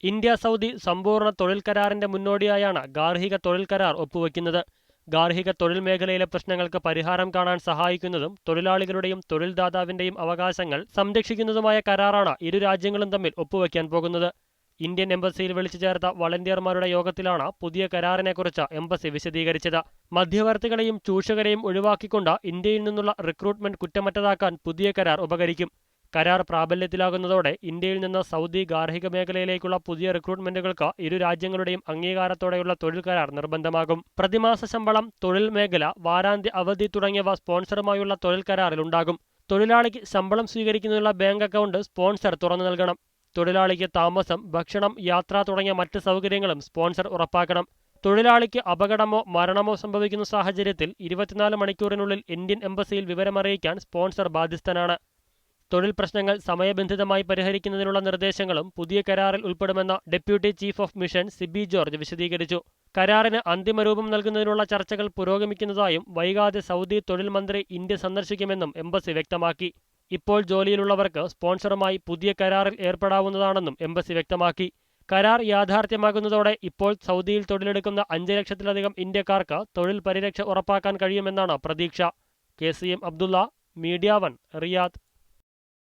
India Saudi സമ്പൂർണ്ണ തൊഴിൽ കരാറിന്റെ മുന്നോടിയായാണ് ഗാർഹിക തൊഴിൽ കരാർ ഒപ്പുവെക്കുന്നത്. ഗാർഹിക തൊഴിൽ മേഖലയിലെ പ്രശ്നങ്ങൾക്ക് പരിഹാരം കാണാൻ സഹായിക്കുന്നതും തൊഴിലാളികളുടെയും തൊഴിൽദാതാവിന്റെയും അവകാശങ്ങൾ സംരക്ഷിക്കുന്നതുമായ കരാറാണ് ഇരു രാജ്യങ്ങളും തമ്മിൽ ഒപ്പുവെക്കാൻ പോകുന്നത്. ഇന്ത്യൻ എംബസിയിൽ വിളിച്ചു ചേർത്ത വളണ്ടിയർമാരുടെ യോഗത്തിലാണ് പുതിയ കരാറിനെക്കുറിച്ച് എംബസി വിശദീകരിച്ചത്. മധ്യവർത്തികളെയും ചൂഷകരെയും ഒഴിവാക്കിക്കൊണ്ട് ഇന്ത്യയിൽ നിന്നുള്ള റിക്രൂട്ട്മെന്റ് കുറ്റമറ്റതാക്കാൻ പുതിയ കരാർ ഉപകരിക്കും. കരാർ പ്രാബല്യത്തിലാകുന്നതോടെ ഇന്ത്യയിൽ നിന്ന് സൗദി ഗാർഹിക മേഖലയിലേക്കുള്ള പുതിയ റിക്രൂട്ട്മെന്റുകൾക്ക് ഇരു രാജ്യങ്ങളുടെയും അംഗീകാരത്തോടെയുള്ള തൊഴിൽ കരാർ നിർബന്ധമാകും. പ്രതിമാസ ശമ്പളം, തൊഴിൽ മേഖല, വാരാന്ത്യ അവധി തുടങ്ങിയവ സ്പോൺസറുമായുള്ള തൊഴിൽ കരാറിലുണ്ടാകും. തൊഴിലാളിക്ക് ശമ്പളം സ്വീകരിക്കുന്നതിനുള്ള ബാങ്ക് അക്കൗണ്ട് സ്പോൺസർ തുറന്നു നൽകണം. തൊഴിലാളിക്ക് താമസം, ഭക്ഷണം, യാത്ര തുടങ്ങിയ മറ്റ് സൗകര്യങ്ങളും സ്പോൺസർ ഉറപ്പാക്കണം. തൊഴിലാളിക്ക് അപകടമോ മരണമോ സംഭവിക്കുന്ന സാഹചര്യത്തിൽ 24 മണിക്കൂറിനുള്ളിൽ ഇന്ത്യൻ എംബസിയിൽ വിവരമറിയിക്കാൻ സ്പോൺസർ ബാധ്യസ്ഥനാണ്. തൊഴിൽ പ്രശ്നങ്ങൾ സമയബന്ധിതമായി പരിഹരിക്കുന്നതിനുള്ള നിർദ്ദേശങ്ങളും പുതിയ കരാറിൽ ഉൾപ്പെടുമെന്ന് deputy chief of mission Sibi George വിശദീകരിച്ചു. കരാറിന് അന്തിമരൂപം നൽകുന്നതിനുള്ള ചർച്ചകൾ പുരോഗമിക്കുന്നതായും വൈകാതെ സൗദി തൊഴിൽ മന്ത്രി ഇന്ത്യ സന്ദർശിക്കുമെന്നും എംബസി വ്യക്തമാക്കി. ഇപ്പോൾ ജോലിയിലുള്ളവർക്ക് സ്പോൺസറുമായി പുതിയ കരാറിൽ ഏർപ്പെടാവുന്നതാണെന്നും എംബസി വ്യക്തമാക്കി. കരാർ യാഥാർത്ഥ്യമാകുന്നതോടെ ഇപ്പോൾ സൗദിയിൽ തൊഴിലെടുക്കുന്ന 5 ലക്ഷത്തിലധികം ഇന്ത്യക്കാർക്ക് തൊഴിൽ പരിരക്ഷ ഉറപ്പാക്കാൻ കഴിയുമെന്നാണ് പ്രതീക്ഷ. KCM Abdulla, media 1, Riyadh.